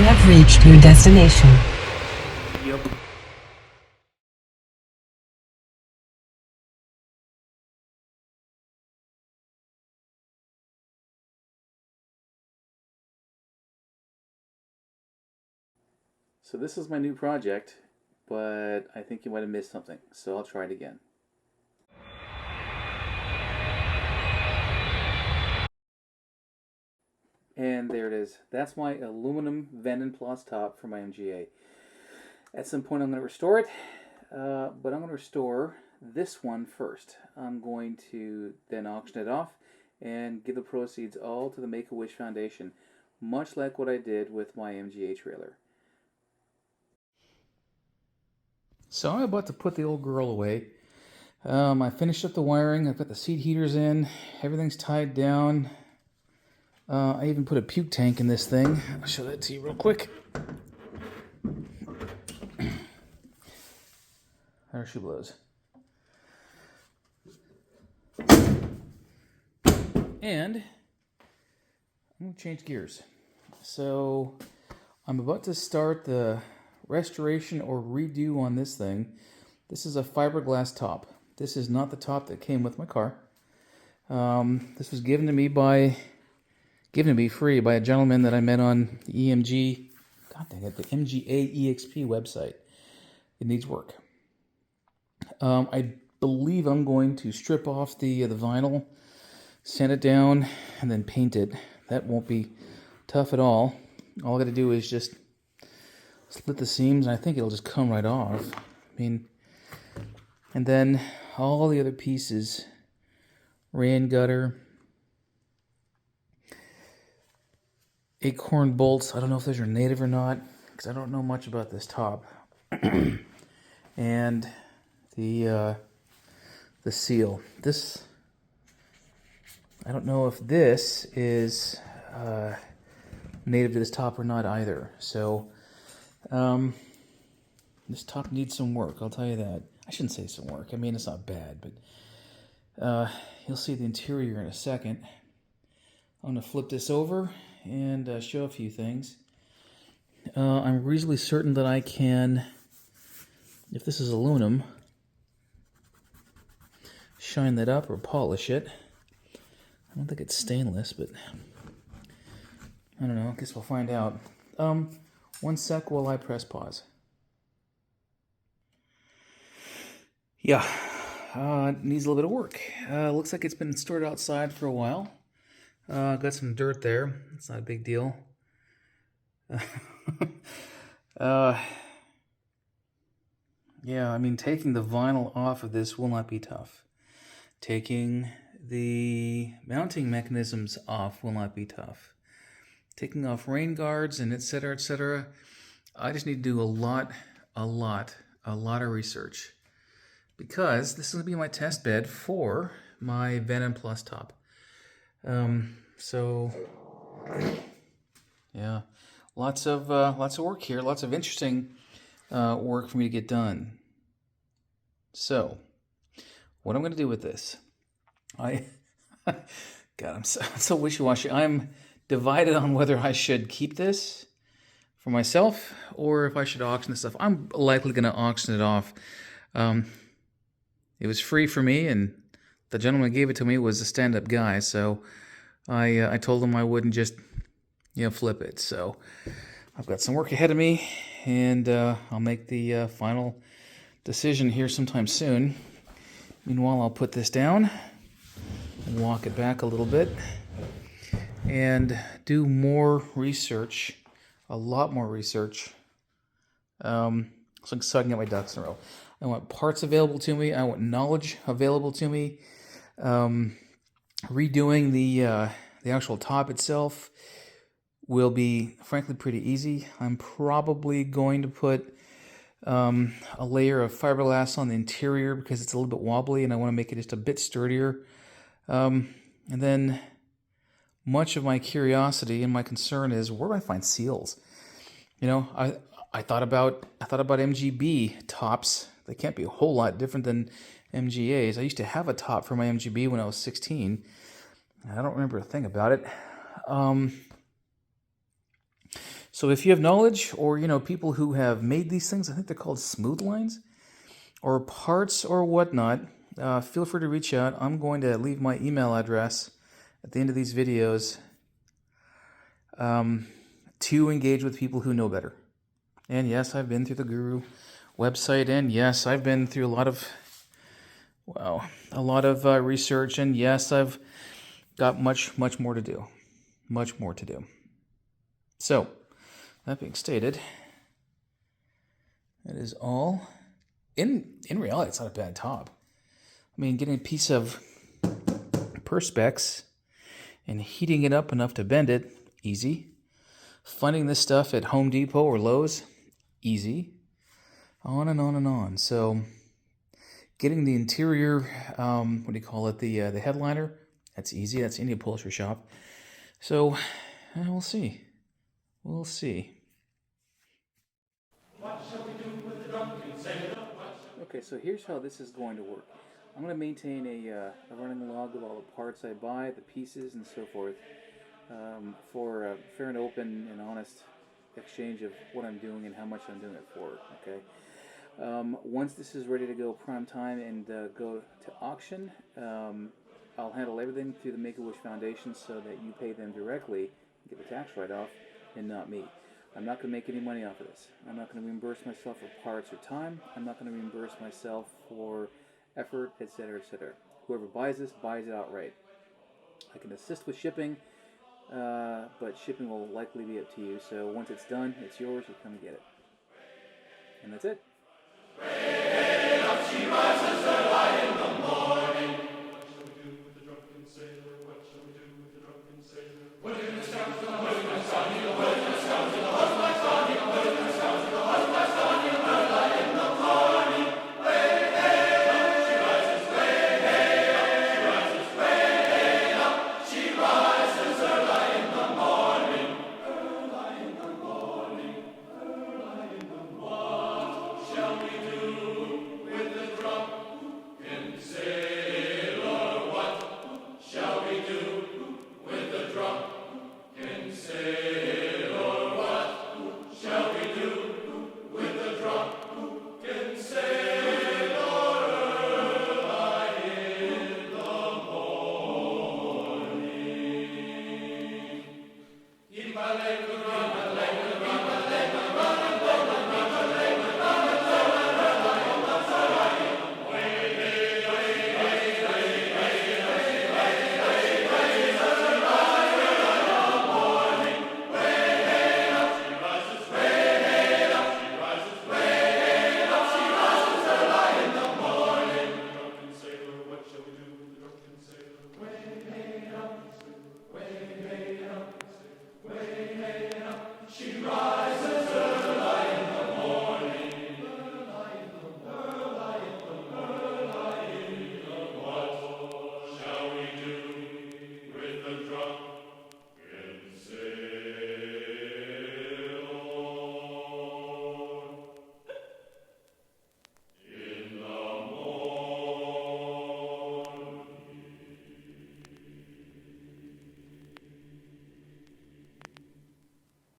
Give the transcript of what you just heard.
have reached your destination. Yep. So this is my new project, but I think you might have missed something, so I'll try it again. And there it is. That's my aluminum Vent Plus top for my MGA. At some point I'm going to restore it, but I'm going to restore this one first. I'm going to then auction it off and give the proceeds all to the Make-A-Wish Foundation, much like what I did with my MGA trailer. So I'm about to put the old girl away. I finished up the wiring. I've got the seat heaters in. Everything's tied down. I even put a puke tank in this thing. I'll show that to you real quick. There she blows. And I'm going to change gears. So I'm about to start the restoration or redo on this thing. This is a fiberglass top. This is not the top that came with my car. This was given to me free by a gentleman that I met on the the MGA EXP website. It needs work. I believe I'm going to strip off the vinyl, sand it down, and then paint it. That won't be tough at all. All I got to do is just split the seams, and I think it'll just come right off. And then all the other pieces, rain gutter, acorn bolts. I don't know if those are native or not, because I don't know much about this top. And the seal. This, I don't know if this is native to this top or not either. So this top needs some work, I'll tell you that. I shouldn't say some work. I mean, it's not bad, but you'll see the interior in a second. I'm going to flip this over and show a few things. I'm reasonably certain that I can, if this is aluminum, shine that up or polish it. I don't think it's stainless, but I don't know. I guess we'll find out. One sec while I press pause. Yeah, it needs a little bit of work. Looks like it's been stored outside for a while. Got some dirt there. It's not a big deal. Yeah, I mean, taking the vinyl off of this will not be tough. Taking the mounting mechanisms off will not be tough. Taking off rain guards and etc., etc. I just need to do a lot of research, because this is going to be my test bed for my Vent Plus top. So yeah, lots of work here, lots of interesting work for me to get done. So what I'm going to do with this, God, I'm so wishy-washy. I'm divided on whether I should keep this for myself or if I should auction this stuff. I'm likely going to auction it off. It was free for me, and the gentleman who gave it to me was a stand-up guy, so I told him I wouldn't just flip it. So I've got some work ahead of me, and I'll make the final decision here sometime soon. Meanwhile, I'll put this down and walk it back a little bit and do more research, a lot more research, so I can get my ducks in a row. I want parts available to me. I want knowledge available to me. Redoing the actual top itself will be, frankly, pretty easy. I'm probably going to put a layer of fiberglass on the interior because it's a little bit wobbly, and I want to make it just a bit sturdier. And then much of my curiosity and my concern is, where do I find seals? I thought about MGB tops. They can't be a whole lot different than MGAs. I used to have a top for my MGB when I was 16. I don't remember a thing about it. So if you have knowledge, or people who have made these things, I think they're called smooth lines, or parts or whatnot, feel free to reach out. I'm going to leave my email address at the end of these videos to engage with people who know better. And yes, I've been through the Guru website, and yes, I've been through a lot of research, and yes, I've got much more to do. Much more to do. So, that being stated, that is all. In reality, it's not a bad top. I mean, getting a piece of Perspex and heating it up enough to bend it, easy. Finding this stuff at Home Depot or Lowe's, easy. On and on and on. So, getting the interior, the headliner, that's easy. That's any upholstery shop. So, we'll see. We'll see. Okay, so here's how this is going to work. I'm going to maintain a running log of all the parts I buy, the pieces, and so forth, for a fair and open and honest exchange of what I'm doing and how much I'm doing it for. Okay. Once this is ready to go prime time and go to auction, I'll handle everything through the Make-A-Wish Foundation so that you pay them directly and get the tax write-off, and not me. I'm not going to make any money off of this. I'm not going to reimburse myself for parts or time. I'm not going to reimburse myself for effort, etc., etc. Whoever buys this, buys it outright. I can assist with shipping, but shipping will likely be up to you. So once it's done, it's yours. You come and get it. And that's it.